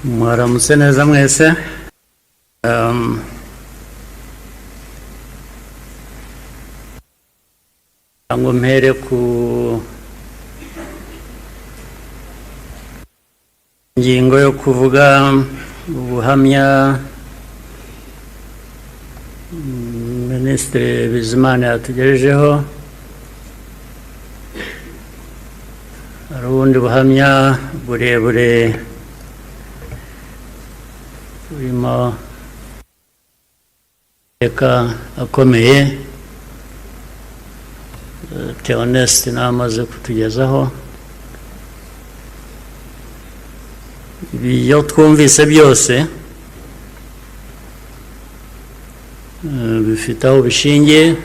Mwaramutse neza mwese. Ngo mpere ku ngingo yo kuvuga ubuhamya Minisitiri Bizimana yatugejejeho. Hari ubundi buhamya burebure burimo amateka akomeye Theoneste namaze kutugezaho. Ibyo twumvise byose bifite aho bishingiye,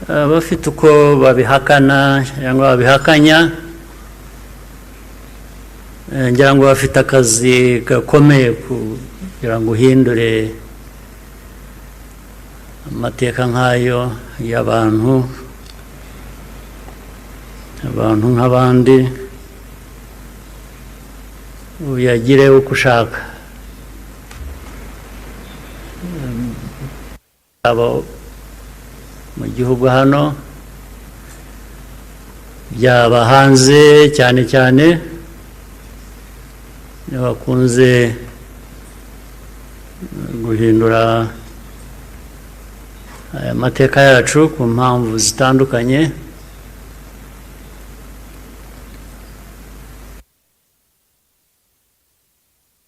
bafite uko babihakana cyangwa babihakanya. Ngira ngo bafite akazi gakomeye kugira ngo uhindure amateka nk'ayo y'abantu nk'abandi, uyagire uko ushaka, abo mu gihugu hano byaba hanze, cyane cyane bakunze guhindura aya mateka yacu ku mpamvu zitandukanye.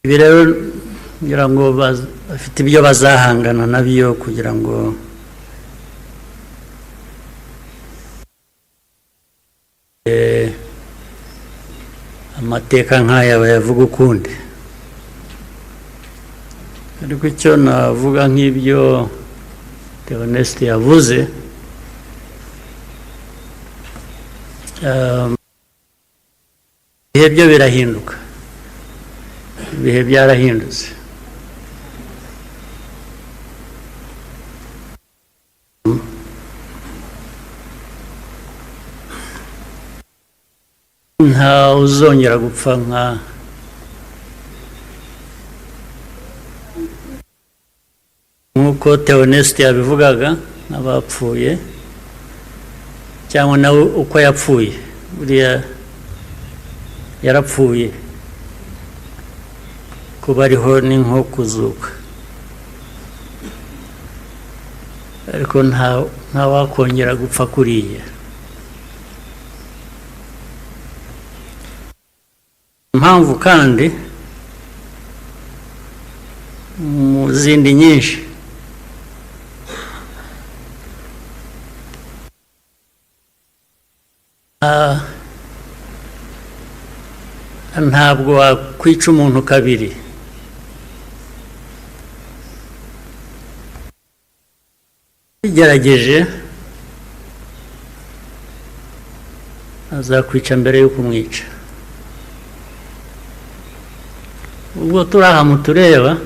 Ibi rero ngira ngo bafite ibyo bazahangana nabyo kugira ngo amateka nk'aya bayavuga ukundi. Ariko icyo navuga nk'ibyo Theoneste yavuze, ibihe byo birahinduka, ibihe byarahindutse. Nta uzongera gupfa nk'uko Theoneste yabivugaga n'abapfuye, cyangwa nawe uko yapfuye. Buriya yarapfuye, kuba ariho ni nko kuzuka, ariko nta wakongera gupfa kuriya. Impamvu kandi mu zindi nyinshi, ntabwo wakwica umuntu kabiri. Bigerageje azakwica mbere yo kumwica. Ubwo turi aha mutureba,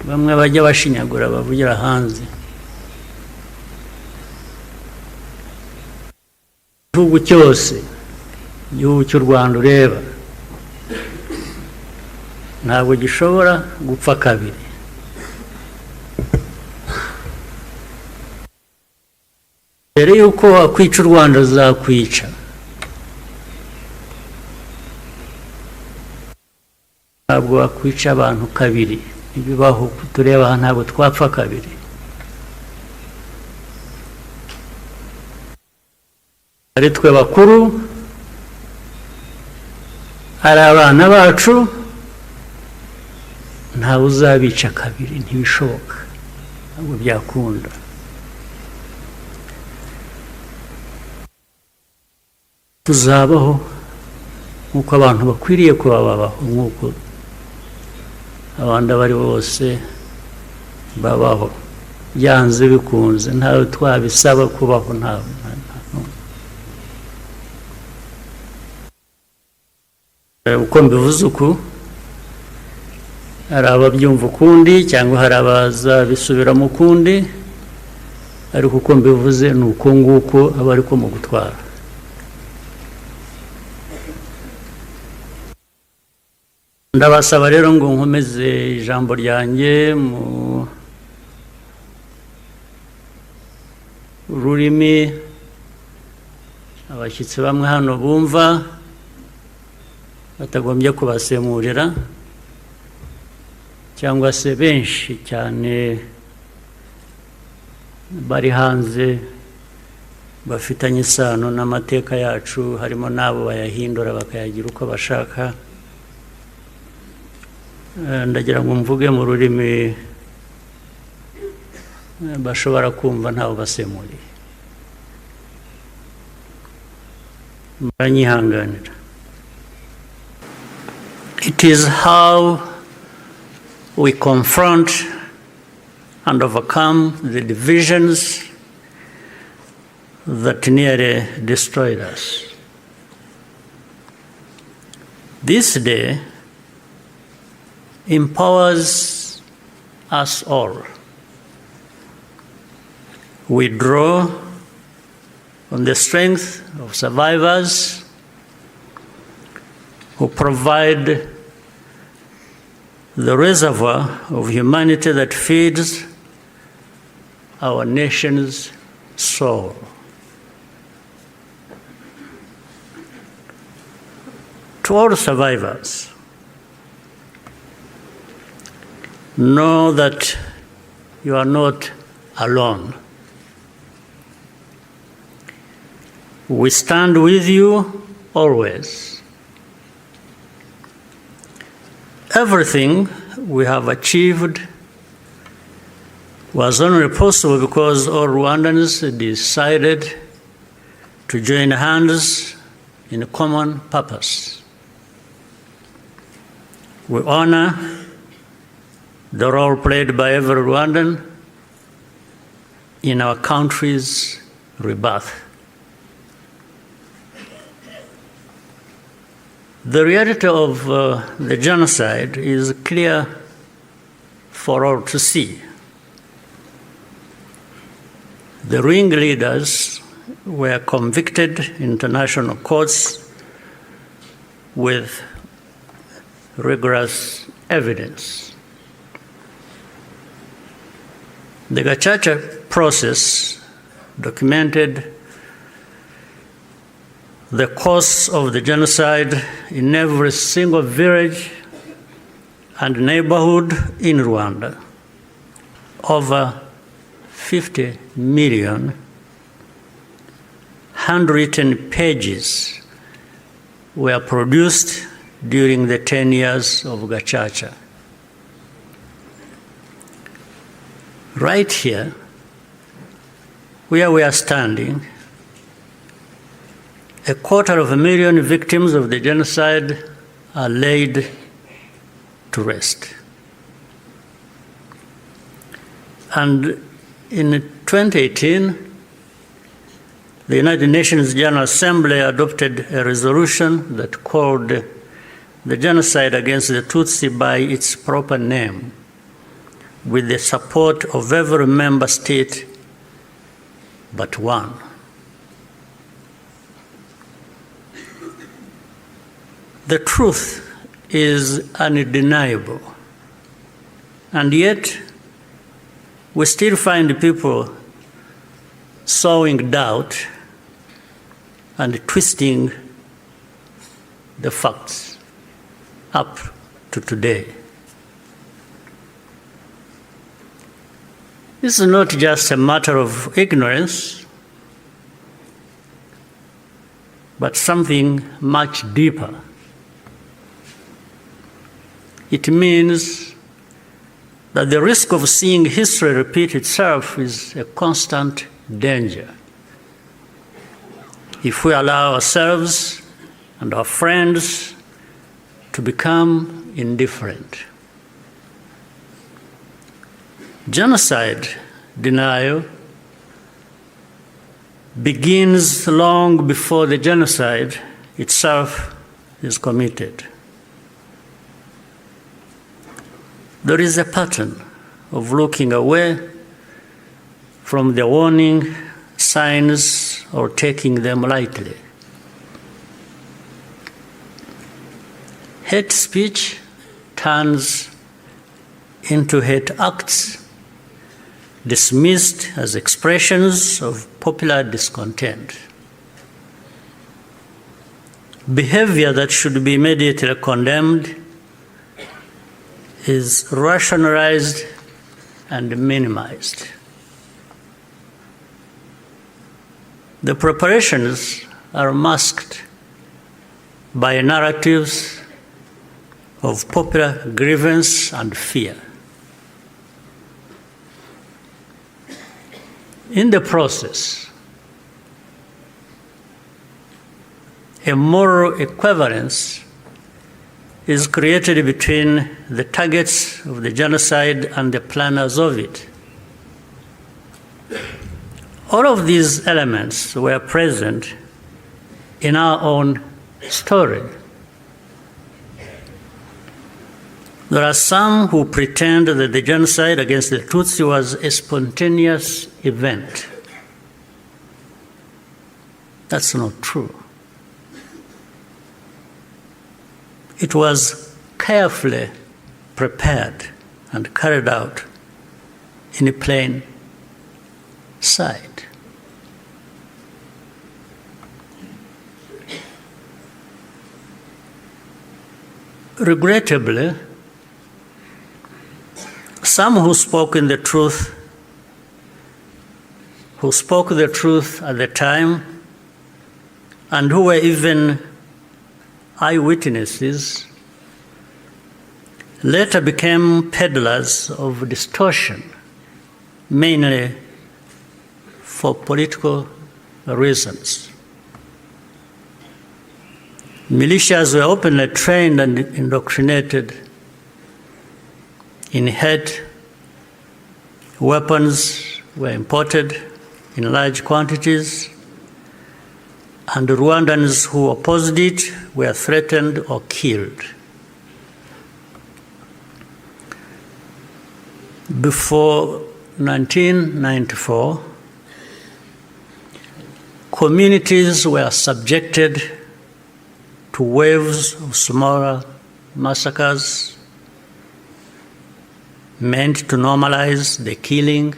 bamwe bajya bashinyagura bavugira hanze. Igihugu cyose, igihugu cy'u Rwanda ureba, ntabwo gishobora gupfa kabiri. Mbere y'uko wakwica u Rwanda uzakwica. Ntabwo wakwica abantu kabiri, ntibibaho. Tureba aha ntabwo twapfa kabiri. Ari twe bakuru, ari abana bacu, ntawe uzabica kabiri, ntibishoboka, ntabwo byakunda. Tuzabaho nk'uko abantu bakwiriye kuba babaho, nk'uko abandi abari bose babaho, byanze bikunze, ntawe twabisaba kubaho. Uko mbivuze uku, hari ababyumva ukundi cyangwa hari abazabisubiramo ukundi, ariko uko mbivuze ni uko nguko aba ariko mu gutwara. Ndabasaba rero ngo nkomeze ijambo ryanjye mu rurimi abashyitsi bamwe hano bumva batagombye kubasemurira, cyangwa se benshi cyane bari hanze bafitanye isano n'amateka yacu, harimo n'abo bayahindura bakayagira uko bashaka. Ndagira ngo mvuge mu rurimi bashobora kumva ntawe basemuriye. Muranyihanganira. It is how we confront and overcome the divisions that nearly destroyed us. This day empowers us all. We draw on the strength of survivors who provide the reservoir of humanity that feeds our nation's soul. To all survivors, know that you are not alone. We stand with you always. Everything we have achieved was only possible because all Rwandans decided to join hands in a common purpose. We honor the role played by every Rwandan in our country's rebirth. The reality of the genocide is clear for all to see. The ringleaders were convicted in international courts with rigorous evidence. The Gacaca process documented the course of the genocide in every single village and neighborhood in Rwanda. Over 50 million handwritten pages were produced during the 10 years of Gacaca. Right here, where we are standing, 250,000 victims of the genocide are laid to rest. And in 2018, the United Nations General Assembly adopted a resolution that called the genocide against the Tutsi by its proper name, with the support of every member state but one. The truth is undeniable, and yet we still find people sowing doubt and twisting the facts up to today. This is not just a matter of ignorance, but something much deeper. It means that the risk of seeing history repeat itself is a constant danger if we allow ourselves and our friends to become indifferent. Genocide denial begins long before the genocide itself is committed. There is a pattern of looking away from the warning signs or taking them lightly. Hate speech turns into hate acts, dismissed as expressions of popular discontent. Behavior that should be immediately condemned is rationalized and minimized. The preparations are masked by narratives of popular grievance and fear. In the process, a moral equivalence is created between the targets of the genocide and the planners of it. All of these elements were present in our own story. There are some who pretend that the genocide against the Tutsi was a spontaneous event. That's not true. It was carefully prepared and carried out in plain sight. Regrettably, some who spoke the truth at the time, and who were even eyewitnesses, later became peddlers of distortion, mainly for political reasons. Militias were openly trained and indoctrinated in hate. Weapons were imported in large quantities, and Rwandans who opposed it were threatened or killed. Before 1994, communities were subjected to waves of smaller massacres meant to normalize the killing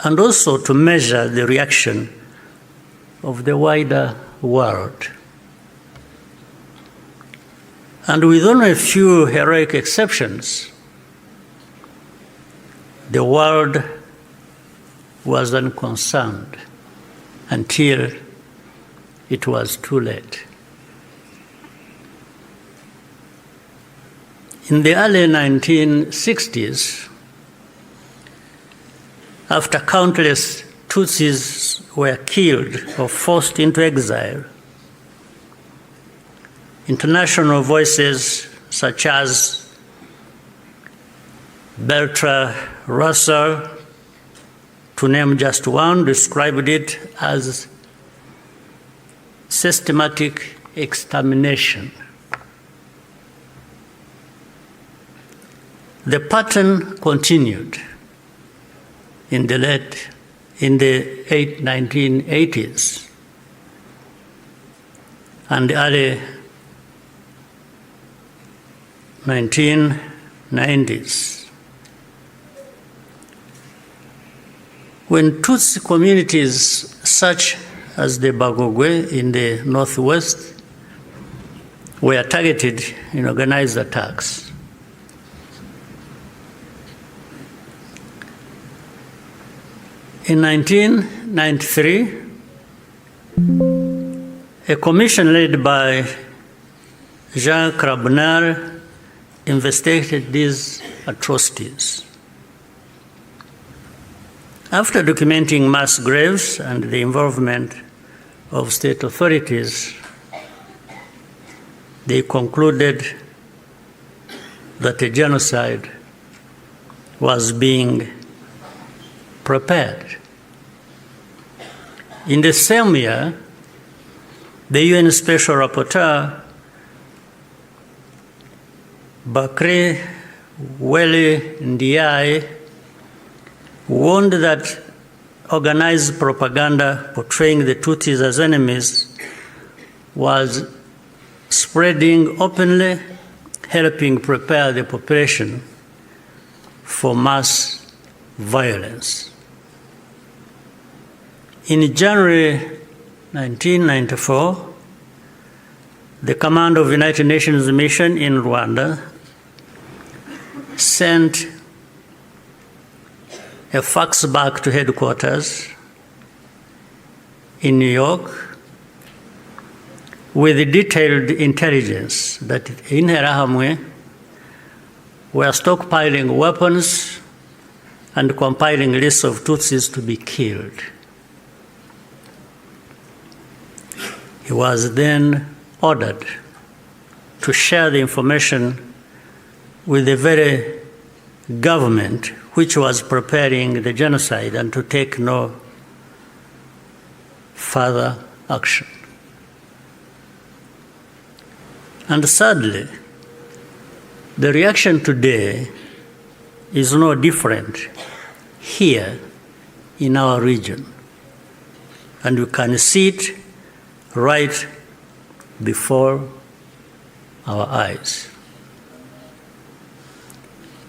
and also to measure the reaction of the wider world. And with only a few heroic exceptions, the world was unconcerned until it was too late. In the early 1960s, after countless Tutsis were killed or forced into exile, international voices such as Bertrand Russell, to name just one, described it as systematic extermination. The pattern continued in the 1980s and early 1990s. When Tutsi communities such as the Bagogwe in the northwest were targeted in organized attacks, in 1993, a commission led by Jean Crabonnier investigated these atrocities. After documenting mass graves and the involvement of state authorities, they concluded that a genocide was being prepared. In the same year, the UN Special Rapporteur, Bakri Weli Ndiaye, warned that organized propaganda portraying the Tutsis as enemies was spreading openly, helping prepare the population for mass violence. In January 1994, the command of the United Nations mission in Rwanda sent a fax back to headquarters in New York with detailed intelligence that in Interahamwe were stockpiling weapons and compiling lists of Tutsis to be killed. He was then ordered to share the information with the very government which was preparing the genocide and to take no further action. And sadly, the reaction today is no different here in our region. And we can see it right before our eyes.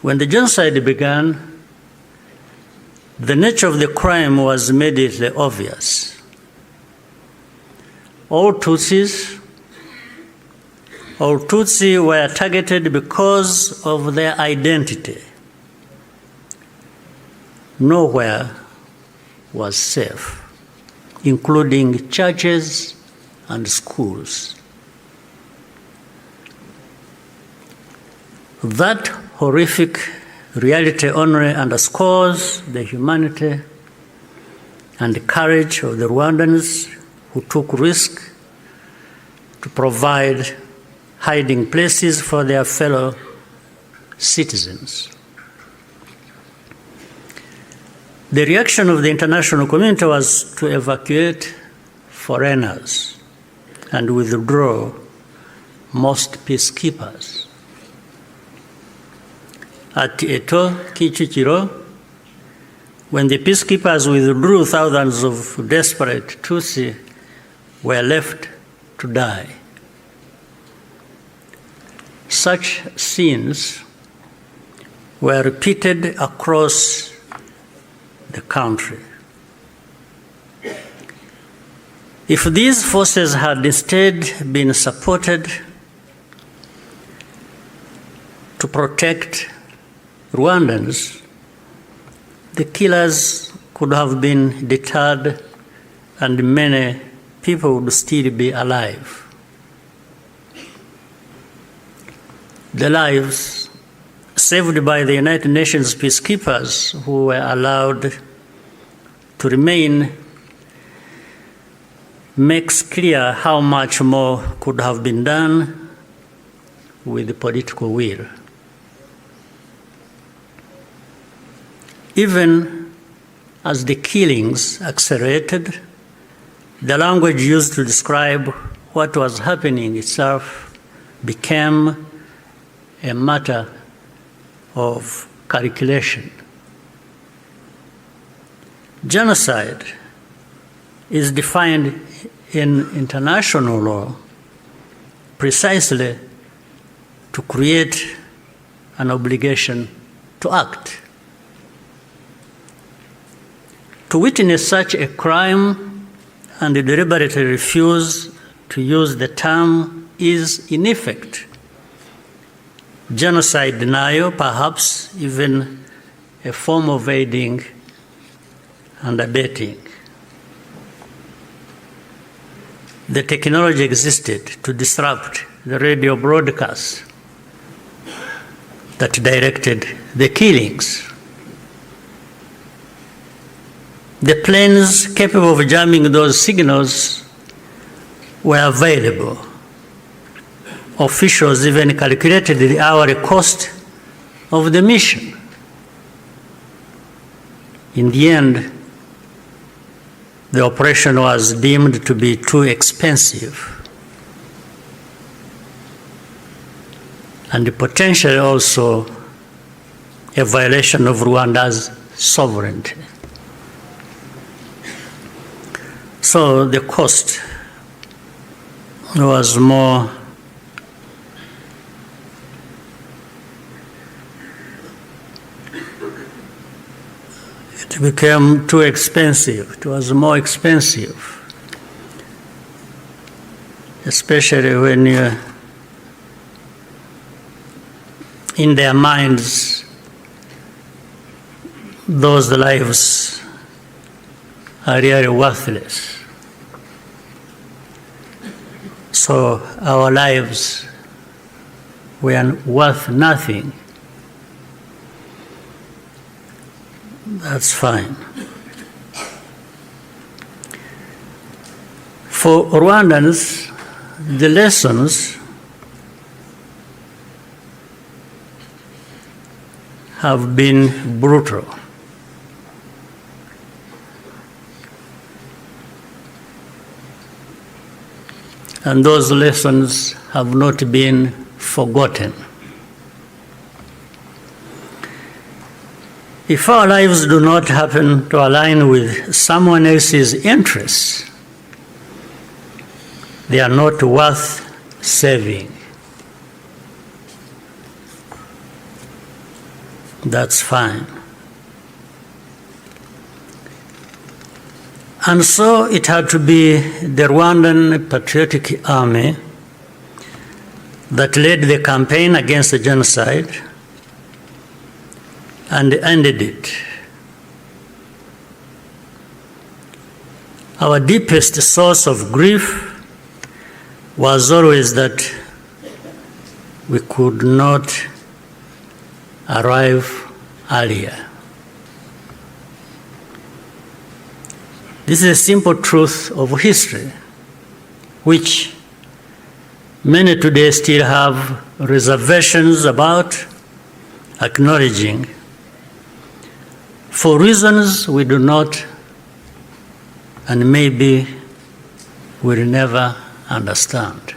When the genocide began, the nature of the crime was immediately obvious. All Tutsis were targeted because of their identity. Nowhere was safe, including churches and schools. That horrific reality only underscores the humanity and the courage of the Rwandans who took risk to provide hiding places for their fellow citizens. The reaction of the international community was to evacuate foreigners and withdraw most peacekeepers. At Eto, Kichikiro, when the peacekeepers withdrew, thousands of desperate Tutsi were left to die. Such scenes were repeated across the country. If these forces had instead been supported to protect Rwandans, the killers could have been deterred and many people would still be alive. The lives saved by the United Nations peacekeepers who were allowed to remain makes clear how much more could have been done with the political will. Even as the killings accelerated, the language used to describe what was happening itself became a matter of calculation. Genocide is defined in international law precisely to create an obligation to act. To witness such a crime and deliberately refuse to use the term is, in effect, genocide denial, perhaps even a form of aiding and abetting. The technology existed to disrupt the radio broadcasts that directed the killings. The planes capable of jamming those signals were available. Officials even calculated the hourly cost of the mission. In the end, the operation was deemed to be too expensive and potentially also a violation of Rwanda's sovereignty. So the cost was more it became too expensive. It was more expensive, especially when in their minds those lives are really worthless. So our lives were worth nothing. That's fine. For Rwandans, the lessons have been brutal. And those lessons have not been forgotten. If our lives do not happen to align with someone else's interests, they are not worth saving. That's fine. And so it had to be the Rwandan Patriotic Army that led the campaign against the genocide and ended it. Our deepest source of grief was always that we could not arrive earlier. This is a simple truth of history, which many today still have reservations about acknowledging, for reasons we do not and maybe will never understand.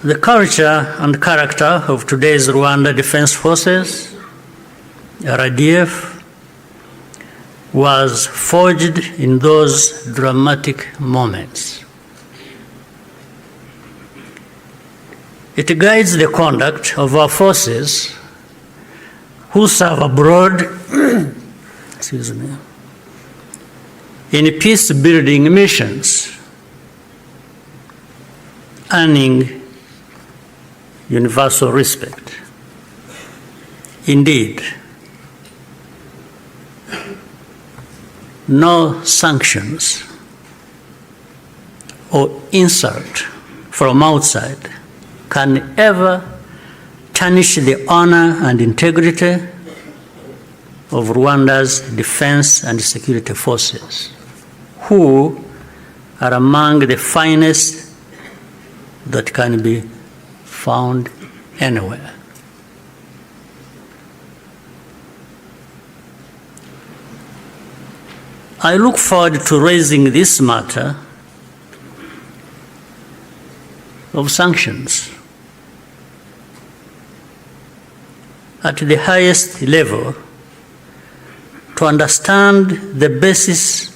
The culture and character of today's Rwanda Defense Forces, RDF, was forged in those dramatic moments. It guides the conduct of our forces who serve abroad excuse me, in peace-building missions, earning universal respect. Indeed, no sanctions or insult from outside can ever tarnish the honor and integrity of Rwanda's defense and security forces, who are among the finest that can be found anywhere. I look forward to raising this matter of sanctions at the highest level to understand the basis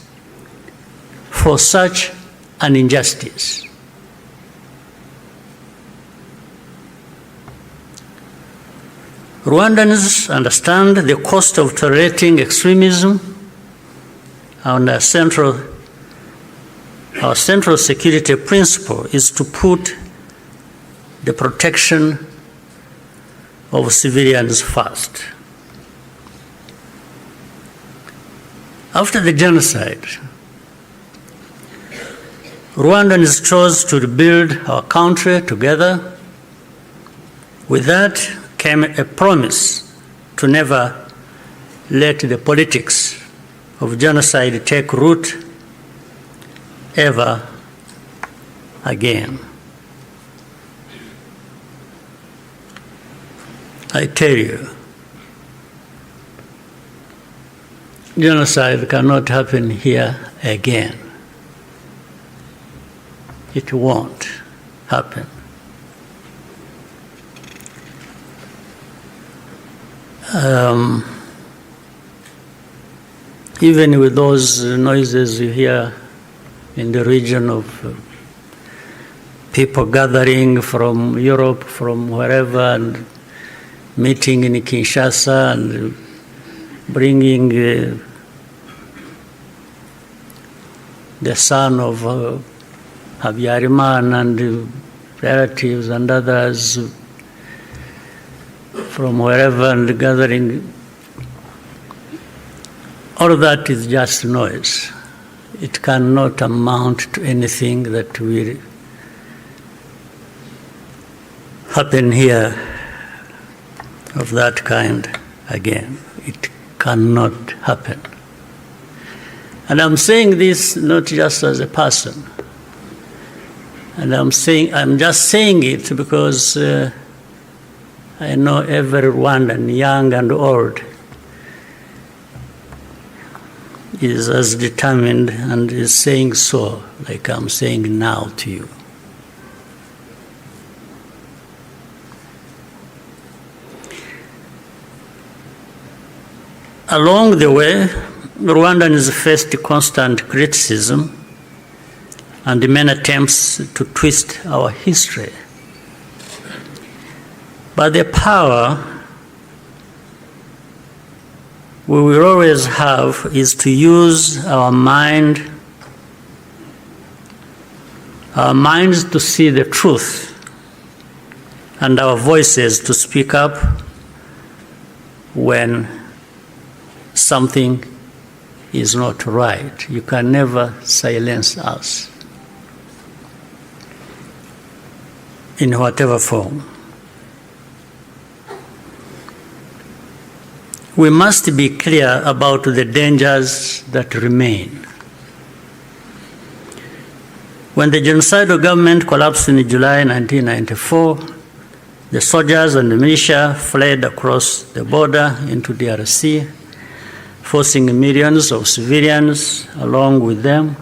for such an injustice. Rwandans understand the cost of tolerating extremism, and our central security principle is to put the protection of civilians first. After the genocide, Rwandans chose to rebuild our country together. With that came a promise to never let the politics of genocide take root ever again. I tell you, genocide cannot happen here again. It won't happen. Even with those noises you hear in the region of people gathering from Europe, from wherever, and meeting in Kinshasa and bringing the son of Habyarimana and relatives and others from wherever and gathering. All of that is just noise. It cannot amount to anything that will happen here of that kind again. It cannot happen. And I'm saying this not just as a person. And I'm just saying it because I know every Rwandan, young and old, is as determined and is saying so, like I'm saying now to you. Along the way, Rwandans faced constant criticism and many attempts to twist our history. But the power we will always have is to use our minds to see the truth and our voices to speak up when something is not right. You can never silence us in whatever form. We must be clear about the dangers that remain. When the genocidal government collapsed in July 1994, the soldiers and the militia fled across the border into DRC, forcing millions of civilians along with them.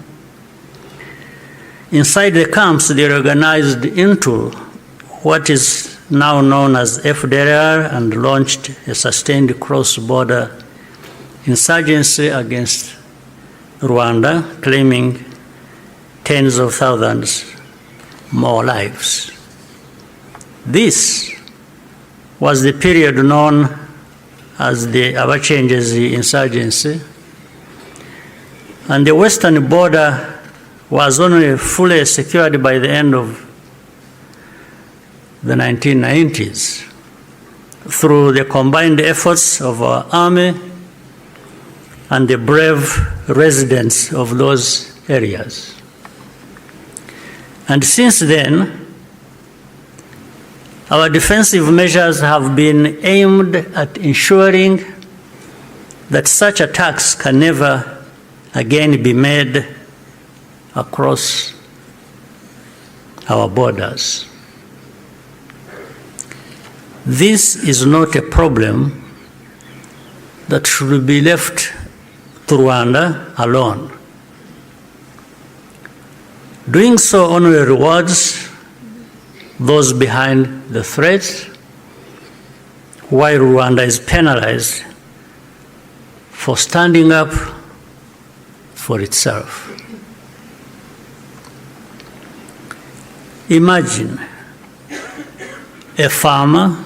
Inside the camps, they organized into what is now known as FDLR and launched a sustained cross-border insurgency against Rwanda, claiming tens of thousands more lives. This was the period known as the Abacengezi insurgency, and the western border was only fully secured by the end of the 1990s through the combined efforts of our army and the brave residents of those areas. And since then, our defensive measures have been aimed at ensuring that such attacks can never again be made across our borders. This is not a problem that should be left to Rwanda alone. Doing so only rewards those behind the threats, while Rwanda is penalized for standing up for itself. Imagine a farmer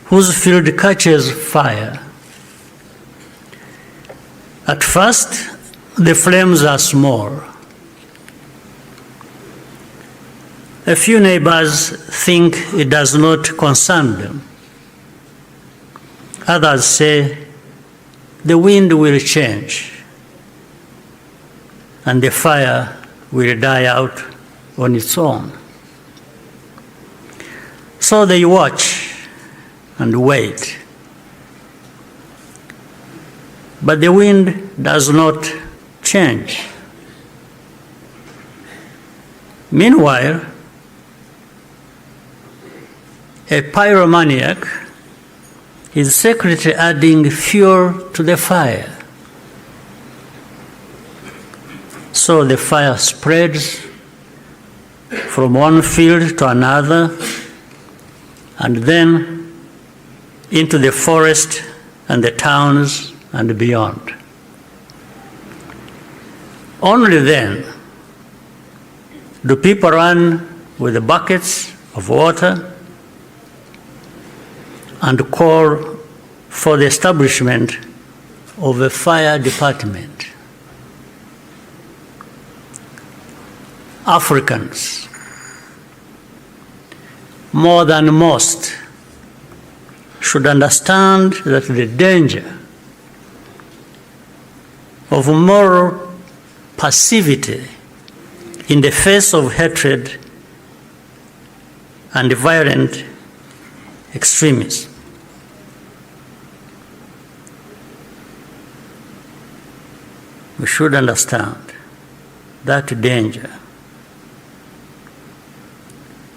whose field catches fire. At first, the flames are small. A few neighbors think it does not concern them. Others say the wind will change and the fire will die out on its own. So they watch and wait. But the wind does not change. Meanwhile, a pyromaniac is secretly adding fuel to the fire. So the fire spreads from one field to another, and then into the forest and the towns and beyond. Only then do people run with the buckets of water and call for the establishment of a fire department. Africans, more than most, should understand that the danger of moral passivity in the face of hatred and violent extremism. We should understand that danger,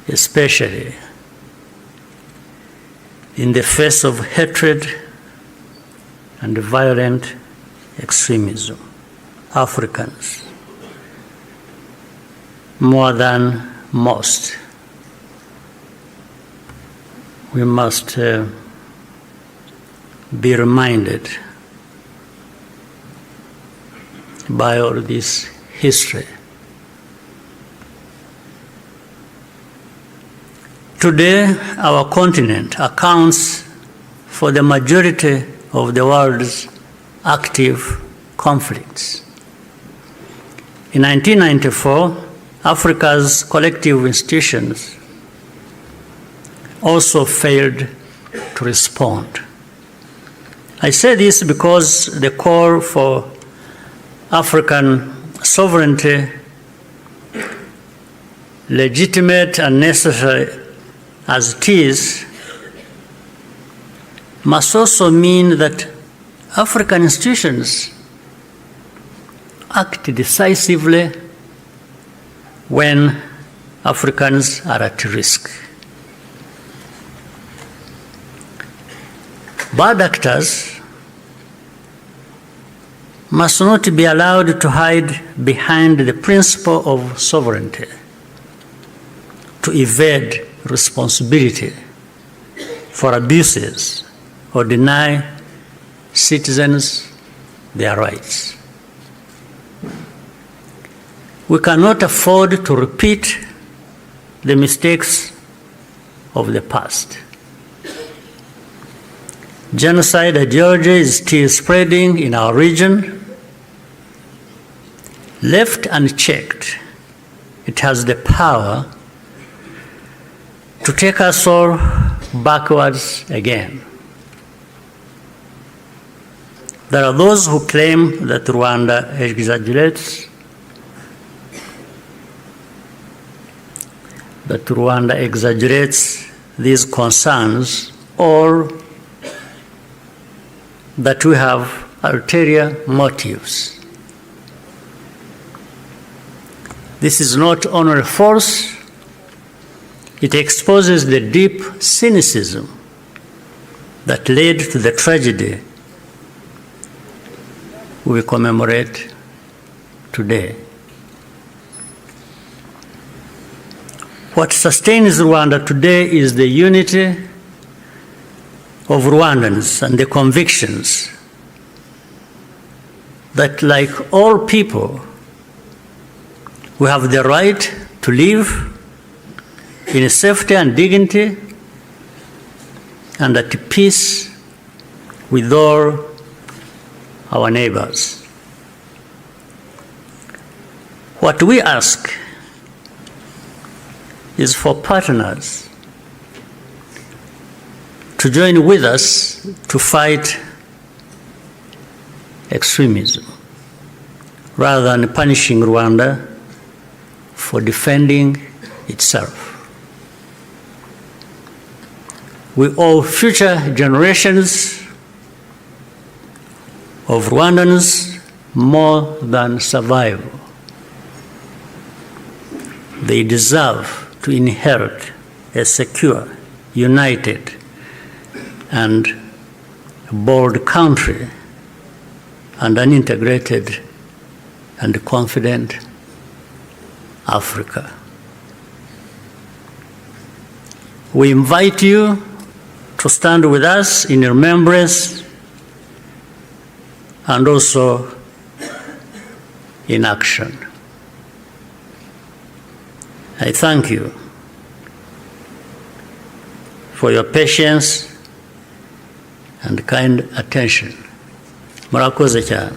especially in the face of hatred and violent extremism. Africans, more than most, we must be reminded by all this history. Today, our continent accounts for the majority of the world's active conflicts. In 1994, Africa's collective institutions also failed to respond. I say this because the call for African sovereignty, legitimate and necessary as it is, must also mean that African institutions act decisively when Africans are at risk. Bad actors must not be allowed to hide behind the principle of sovereignty to evade responsibility for abuses or deny citizens their rights. We cannot afford to repeat the mistakes of the past. Genocide ideology is still spreading in our region. Left unchecked, it has the power to take us all backwards again. There are those who claim that Rwanda exaggerates, these concerns, or that we have ulterior motives. This is not only false, it exposes the deep cynicism that led to the tragedy we commemorate today. What sustains Rwanda today is the unity of Rwandans and the convictions that, like all people, we have the right to live in safety and dignity and at peace with all our neighbors. What we ask is for partners to join with us to fight extremism, rather than punishing Rwanda for defending itself. We owe future generations of Rwandans more than survival. They deserve to inherit a secure, united, and bold country and an integrated and confident Africa. We invite you to stand with us in remembrance and also in action. I thank you for your patience and kind attention. Murakoze cyane.